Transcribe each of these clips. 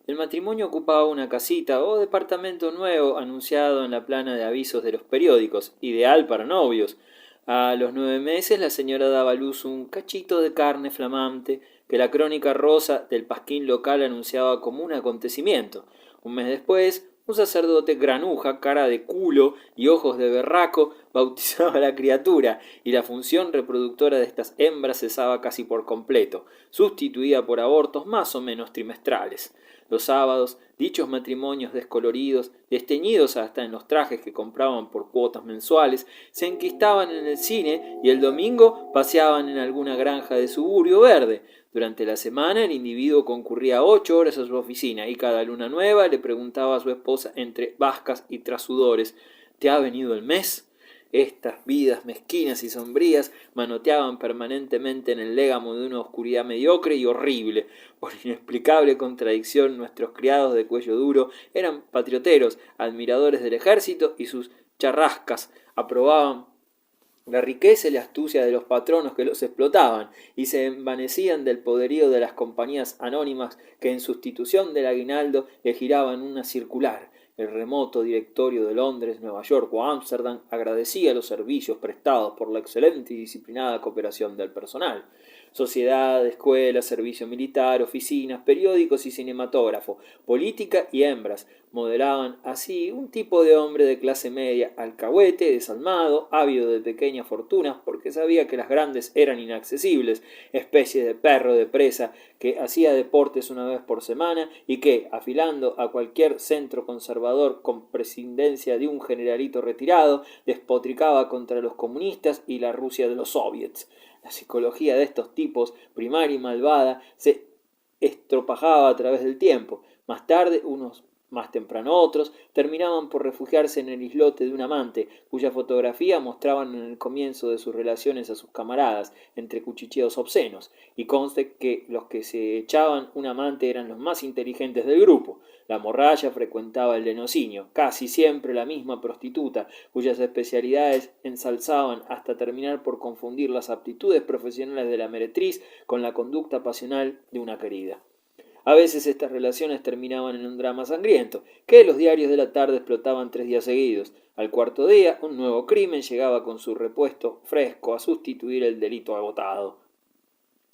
El matrimonio ocupaba una casita o departamento nuevo anunciado en la plana de avisos de los periódicos, ideal para novios. A los 9 meses la señora daba a luz un cachito de carne flamante que la crónica rosa del pasquín local anunciaba como un acontecimiento. Un mes después, un sacerdote granuja, cara de culo y ojos de berraco bautizaba a la criatura, y la función reproductora de estas hembras cesaba casi por completo, sustituida por abortos más o menos trimestrales. Los sábados, dichos matrimonios descoloridos, desteñidos hasta en los trajes que compraban por cuotas mensuales, se enquistaban en el cine y el domingo paseaban en alguna granja de suburbio verde. Durante la semana el individuo concurría 8 horas a su oficina y cada luna nueva le preguntaba a su esposa entre vascas y trasudores: ¿te ha venido el mes? Estas vidas mezquinas y sombrías manoteaban permanentemente en el légamo de una oscuridad mediocre y horrible. Por inexplicable contradicción, nuestros criados de cuello duro eran patrioteros, admiradores del ejército y sus charrascas, aprobaban la riqueza y la astucia de los patronos que los explotaban, y se envanecían del poderío de las compañías anónimas que en sustitución del aguinaldo le giraban una circular. El remoto directorio de Londres, Nueva York o Ámsterdam agradecía los servicios prestados por la excelente y disciplinada cooperación del personal. Sociedad, escuela, servicio militar, oficinas, periódicos y cinematógrafo, política y hembras modelaban así un tipo de hombre de clase media, alcahuete, desalmado, ávido de pequeñas fortunas porque sabía que las grandes eran inaccesibles, especie de perro de presa que hacía deportes una vez por semana y que, afilando a cualquier centro conservador con presidencia de un generalito retirado, despotricaba contra los comunistas y la Rusia de los soviets. La psicología de estos tipos, primaria y malvada, se estropajaba a través del tiempo. Más tarde, unos, más temprano otros, terminaban por refugiarse en el islote de un amante, cuya fotografía mostraban en el comienzo de sus relaciones a sus camaradas, entre cuchicheos obscenos, y conste que los que se echaban un amante eran los más inteligentes del grupo. La morralla frecuentaba el lenocinio, casi siempre la misma prostituta, cuyas especialidades ensalzaban hasta terminar por confundir las aptitudes profesionales de la meretriz con la conducta pasional de una querida. A veces estas relaciones terminaban en un drama sangriento, que los diarios de la tarde explotaban 3 días seguidos. Al cuarto día, un nuevo crimen llegaba con su repuesto fresco a sustituir el delito agotado.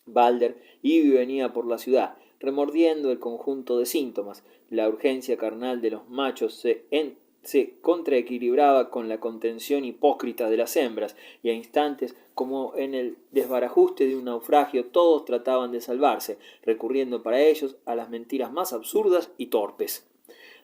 Balder iba y venía por la ciudad, remordiendo el conjunto de síntomas. La urgencia carnal de los machos se contraequilibraba con la contención hipócrita de las hembras, y a instantes, como en el desbarajuste de un naufragio, todos trataban de salvarse, recurriendo para ellos a las mentiras más absurdas y torpes.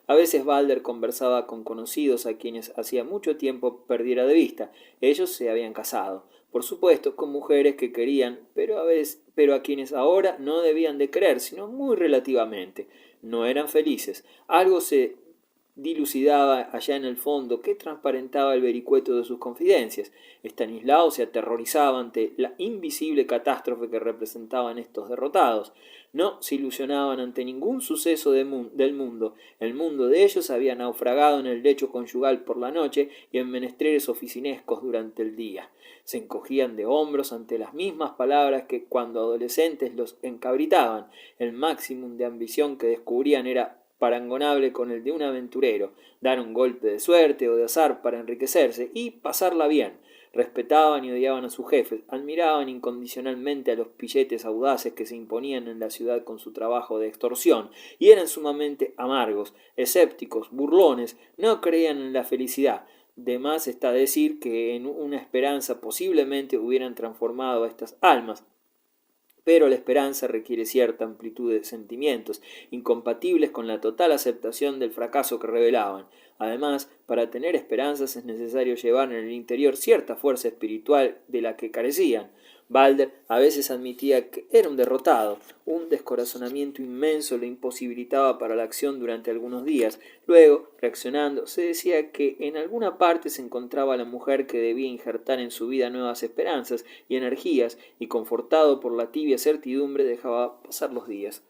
A veces Balder conversaba con conocidos a quienes hacía mucho tiempo perdiera de vista. Ellos se habían casado, por supuesto, con mujeres que querían, pero a quienes ahora no debían de querer, sino muy relativamente. No eran felices. Algo se dilucidaba allá en el fondo que transparentaba el vericueto de sus confidencias. Estanislao se aterrorizaba ante la invisible catástrofe que representaban estos derrotados. No se ilusionaban ante ningún suceso del mundo. El mundo de ellos había naufragado en el lecho conyugal por la noche y en menesteres oficinescos durante el día. Se encogían de hombros ante las mismas palabras que cuando adolescentes los encabritaban. El máximum de ambición que descubrían era parangonable con el de un aventurero: dar un golpe de suerte o de azar para enriquecerse y pasarla bien. Respetaban y odiaban a sus jefes, admiraban incondicionalmente a los pilletes audaces que se imponían en la ciudad con su trabajo de extorsión, y eran sumamente amargos, escépticos, burlones, no creían en la felicidad. De más está decir que en una esperanza posiblemente hubieran transformado a estas almas, pero la esperanza requiere cierta amplitud de sentimientos, incompatibles con la total aceptación del fracaso que revelaban. Además, para tener esperanzas es necesario llevar en el interior cierta fuerza espiritual de la que carecían. Balder a veces admitía que era un derrotado. Un descorazonamiento inmenso le imposibilitaba para la acción durante algunos días. Luego, reaccionando, se decía que en alguna parte se encontraba la mujer que debía injertar en su vida nuevas esperanzas y energías, y confortado por la tibia certidumbre dejaba pasar los días.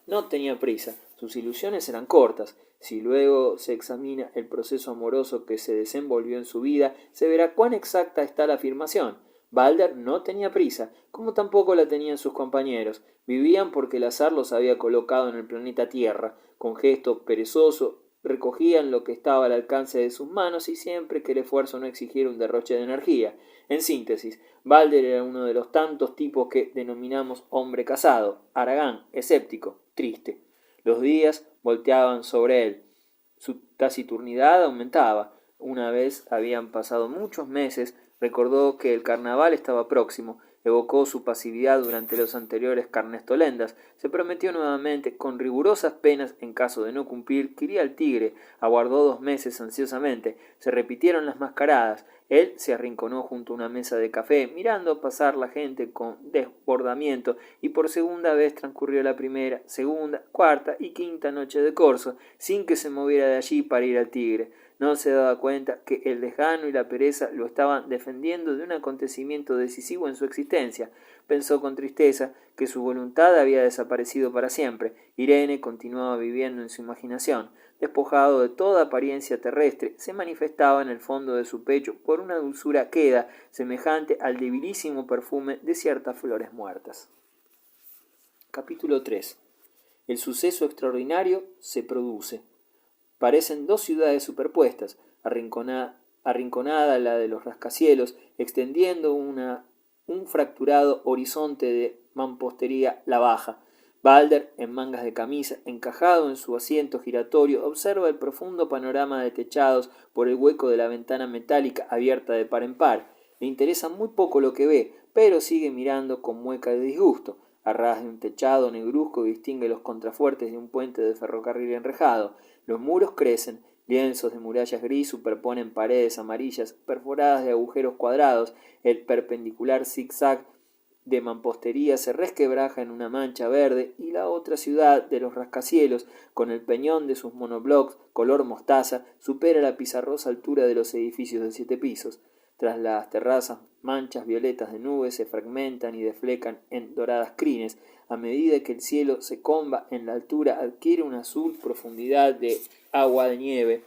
No tenía prisa, sus ilusiones eran cortas. Si luego se examina el proceso amoroso que se desenvolvió en su vida, se verá cuán exacta está la afirmación. Balder no tenía prisa, como tampoco la tenían sus compañeros. Vivían porque el azar los había colocado en el planeta Tierra. Con gesto perezoso recogían lo que estaba al alcance de sus manos y siempre que el esfuerzo no exigiera un derroche de energía. En síntesis, Balder era uno de los tantos tipos que denominamos hombre casado, haragán, escéptico, triste. Los días volteaban sobre él. Su taciturnidad aumentaba. Una vez habían pasado muchos meses, recordó que el carnaval estaba próximo, evocó su pasividad durante los anteriores carnestolendas, se prometió nuevamente, con rigurosas penas en caso de no cumplir, que iría al Tigre, aguardó 2 meses ansiosamente, se repitieron las mascaradas, él se arrinconó junto a una mesa de café, mirando pasar la gente con desbordamiento, y por segunda vez transcurrió la primera, segunda, cuarta y quinta noche de corso, sin que se moviera de allí para ir al Tigre. No se daba cuenta que el desgano y la pereza lo estaban defendiendo de un acontecimiento decisivo en su existencia. Pensó con tristeza que su voluntad había desaparecido para siempre. Irene continuaba viviendo en su imaginación. Despojado de toda apariencia terrestre, se manifestaba en el fondo de su pecho por una dulzura queda semejante al debilísimo perfume de ciertas flores muertas. Capítulo 3. El suceso extraordinario se produce. Parecen dos ciudades superpuestas, arrinconada la de los rascacielos, extendiendo un fracturado horizonte de mampostería la baja. Balder, en mangas de camisa, encajado en su asiento giratorio, observa el profundo panorama de techados por el hueco de la ventana metálica abierta de par en par. Le interesa muy poco lo que ve, pero sigue mirando con mueca de disgusto. A ras de un techado negruzco distingue los contrafuertes de un puente de ferrocarril enrejado. Los muros crecen, lienzos de murallas gris superponen paredes amarillas perforadas de agujeros cuadrados, el perpendicular zigzag de mampostería se resquebraja en una mancha verde y la otra ciudad de los rascacielos, con el peñón de sus monoblocks color mostaza, supera la pizarrosa altura de los edificios de 7 pisos. Tras las terrazas, manchas violetas de nubes se fragmentan y deflecan en doradas crines. A medida que el cielo se comba en la altura, adquiere una azul profundidad de agua de nieve.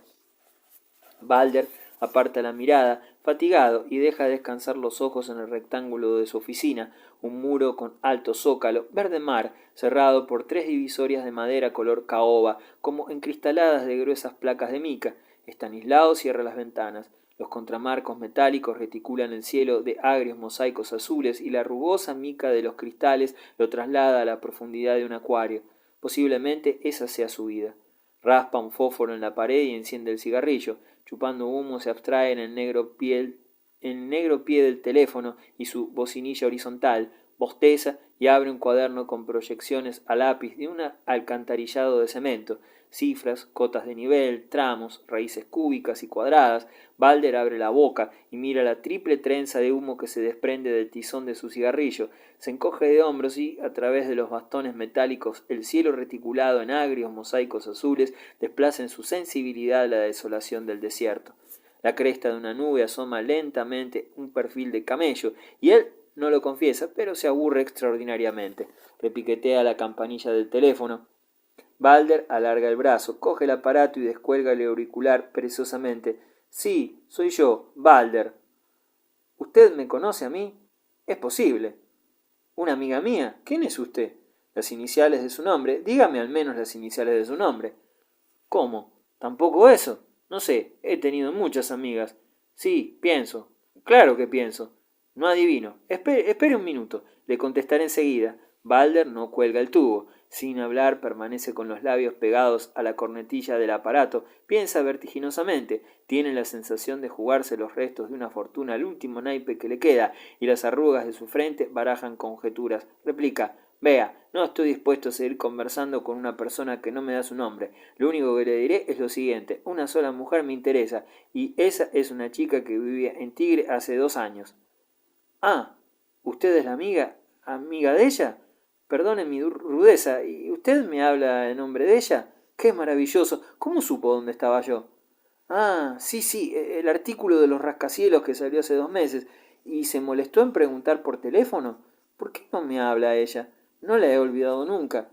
Balder aparta la mirada, fatigado, y deja descansar los ojos en el rectángulo de su oficina, un muro con alto zócalo, verde mar, cerrado por 3 divisorias de madera color caoba, como encristaladas de gruesas placas de mica. Estanislao cierra las ventanas. Los contramarcos metálicos reticulan el cielo de agrios mosaicos azules y la rugosa mica de los cristales lo traslada a la profundidad de un acuario. Posiblemente esa sea su vida. Raspa un fósforo en la pared y enciende el cigarrillo. Chupando humo se abstrae en el negro pie del teléfono y su bocinilla horizontal. Bosteza y abre un cuaderno con proyecciones a lápiz de un alcantarillado de cemento. Cifras, cotas de nivel, tramos, raíces cúbicas y cuadradas. Balder abre la boca y mira la triple trenza de humo que se desprende del tizón de su cigarrillo. Se encoge de hombros y, a través de los bastones metálicos, el cielo reticulado en agrios mosaicos azules desplaza en su sensibilidad la desolación del desierto. La cresta de una nube asoma lentamente un perfil de camello, y él no lo confiesa, pero se aburre extraordinariamente. Repiquetea la campanilla del teléfono. Balder alarga el brazo, coge el aparato y descuelga el auricular perezosamente. Sí, soy yo, Balder. ¿Usted me conoce a mí? Es posible. ¿Una amiga mía? ¿Quién es usted? Las iniciales de su nombre. Dígame al menos las iniciales de su nombre. ¿Cómo? ¿Tampoco eso? No sé, he tenido muchas amigas. Sí, pienso. Claro que pienso. No adivino. Espere un minuto. Le contestaré enseguida. Balder no cuelga el tubo. Sin hablar, permanece con los labios pegados a la cornetilla del aparato. Piensa vertiginosamente. Tiene la sensación de jugarse los restos de una fortuna al último naipe que le queda, y las arrugas de su frente barajan conjeturas. Replica. Vea, no estoy dispuesto a seguir conversando con una persona que no me da su nombre. Lo único que le diré es lo siguiente. Una sola mujer me interesa, y esa es una chica que vivía en Tigre hace 2 años. Ah, ¿usted es la amiga de ella? Perdone mi rudeza, ¿y usted me habla en nombre de ella? ¡Qué maravilloso! ¿Cómo supo dónde estaba yo? Ah, sí, el artículo de los rascacielos que salió hace 2 meses. ¿Y se molestó en preguntar por teléfono? ¿Por qué no me habla ella? No la he olvidado nunca.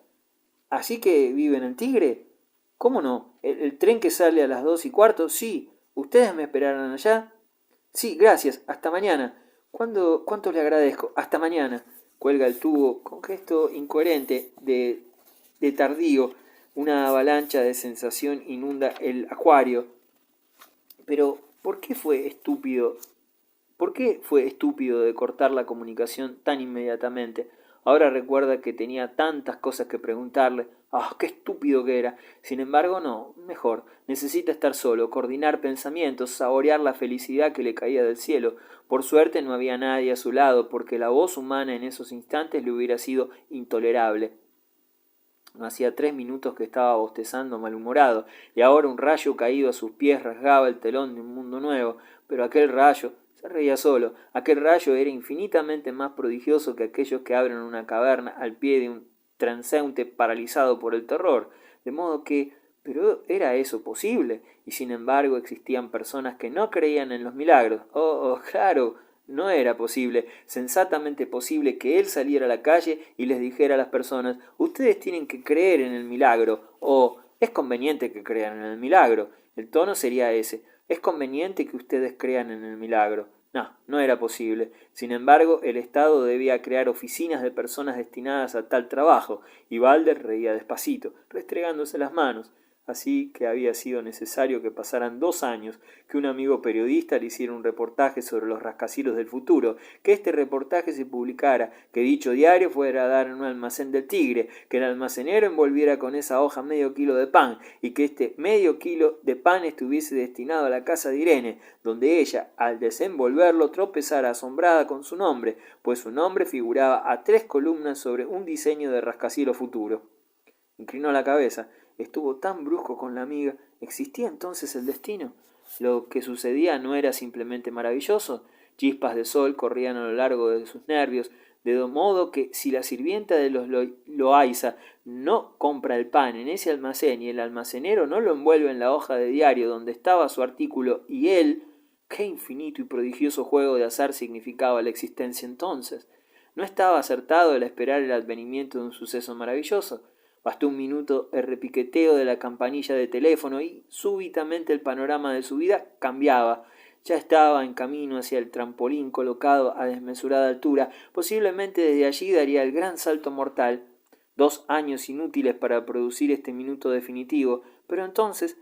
¿Así que vive en el Tigre? ¿Cómo no? ¿El tren que sale a las 2:15? Sí. ¿Ustedes me esperarán allá? Sí, gracias. Hasta mañana. ¿Cuánto le agradezco? Hasta mañana. Cuelga el tubo con gesto incoherente de tardío. Una avalancha de sensación inunda el acuario. Pero, ¿por qué fue estúpido? ¿Por qué fue estúpido de cortar la comunicación tan inmediatamente? Ahora recuerda que tenía tantas cosas que preguntarle. ¡Ah, qué estúpido que era! Sin embargo, no, mejor. Necesita estar solo, coordinar pensamientos, saborear la felicidad que le caía del cielo. Por suerte no había nadie a su lado, porque la voz humana en esos instantes le hubiera sido intolerable. No hacía 3 minutos que estaba bostezando malhumorado, y ahora un rayo caído a sus pies rasgaba el telón de un mundo nuevo, pero aquel rayo se reía solo. Aquel rayo era infinitamente más prodigioso que aquellos que abren una caverna al pie de un transeúnte paralizado por el terror, de modo que, pero ¿era eso posible? Y sin embargo existían personas que no creían en los milagros. Oh, claro, no era posible, sensatamente posible, que él saliera a la calle y les dijera a las personas: ustedes tienen que creer en el milagro, o es conveniente que crean en el milagro. El tono sería ese: es conveniente que ustedes crean en el milagro. No, no era posible. Sin embargo, el Estado debía crear oficinas de personas destinadas a tal trabajo, y Balder reía despacito, restregándose las manos. Así que había sido necesario que pasaran 2 años, que un amigo periodista le hiciera un reportaje sobre los rascacielos del futuro, que este reportaje se publicara, que dicho diario fuera a dar en un almacén del Tigre, que el almacenero envolviera con esa hoja medio kilo de pan, y que este medio kilo de pan estuviese destinado a la casa de Irene, donde ella, al desenvolverlo, tropezara asombrada con su nombre, pues su nombre figuraba a 3 columnas sobre un diseño de rascacielos futuro. Inclinó la cabeza. Estuvo tan brusco con la amiga. ¿Existía entonces el destino? ¿Lo que sucedía no era simplemente maravilloso? Chispas de sol corrían a lo largo de sus nervios, de modo que si la sirvienta de los Loaiza no compra el pan en ese almacén y el almacenero no lo envuelve en la hoja de diario donde estaba su artículo, y él... ¿Qué infinito y prodigioso juego de azar significaba la existencia entonces? ¿No estaba acertado el esperar el advenimiento de un suceso maravilloso? Bastó un minuto el repiqueteo de la campanilla de teléfono y súbitamente el panorama de su vida cambiaba. Ya estaba en camino hacia el trampolín colocado a desmesurada altura. Posiblemente desde allí daría el gran salto mortal. 2 años inútiles para producir este minuto definitivo, pero entonces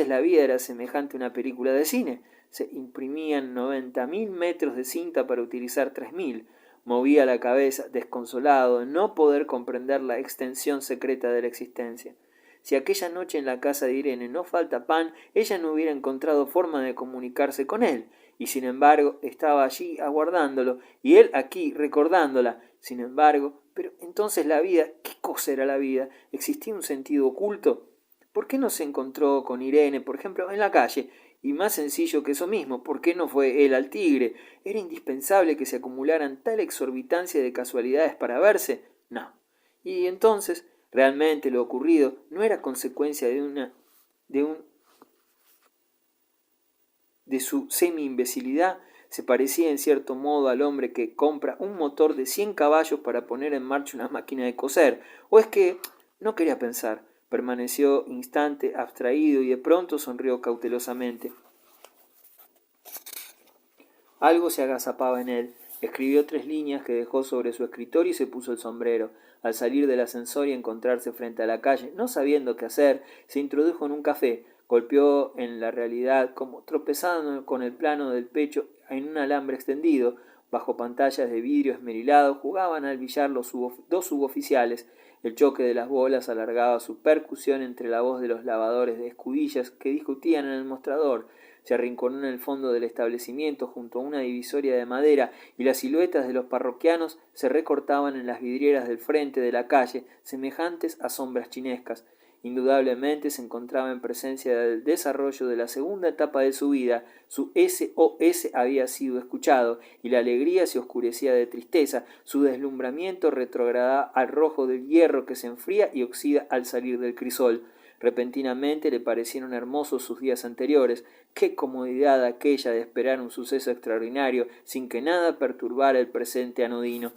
la vida era semejante a una película de cine. Se imprimían 90.000 metros de cinta para utilizar 3.000. Movía la cabeza, desconsolado de no poder comprender la extensión secreta de la existencia. Si aquella noche en la casa de Irene no falta pan, ella no hubiera encontrado forma de comunicarse con él, y sin embargo estaba allí aguardándolo, y él aquí recordándola. Sin embargo, pero entonces la vida, ¿qué cosa era la vida? ¿Existía un sentido oculto? ¿Por qué no se encontró con Irene, por ejemplo, en la calle? Y más sencillo que eso mismo, ¿por qué no fue él al Tigre? ¿Era indispensable que se acumularan tal exorbitancia de casualidades para verse? No. Y entonces, realmente lo ocurrido no era consecuencia de su semi-imbecilidad. Se parecía en cierto modo al hombre que compra un motor de 100 caballos para poner en marcha una máquina de coser. ¿O es que no quería pensar? Permaneció instante abstraído y de pronto sonrió cautelosamente. Algo se agazapaba en él. Escribió 3 líneas que dejó sobre su escritorio y se puso el sombrero. Al salir del ascensor y encontrarse frente a la calle, no sabiendo qué hacer, se introdujo en un café. Golpeó en la realidad, como tropezando con el plano del pecho en un alambre extendido. Bajo pantallas de vidrio esmerilado jugaban al billar 2 suboficiales. El choque de las bolas alargaba su percusión entre la voz de los lavadores de escudillas que discutían en el mostrador. Se arrinconó en el fondo del establecimiento junto a una divisoria de madera, y las siluetas de los parroquianos se recortaban en las vidrieras del frente de la calle, semejantes a sombras chinescas. Indudablemente se encontraba en presencia del desarrollo de la segunda etapa de su vida. Su SOS había sido escuchado, y la alegría se oscurecía de tristeza. Su deslumbramiento retrogradaba al rojo del hierro que se enfría y oxida al salir del crisol. Repentinamente le parecieron hermosos sus días anteriores. Qué comodidad aquella de esperar un suceso extraordinario sin que nada perturbara el presente anodino.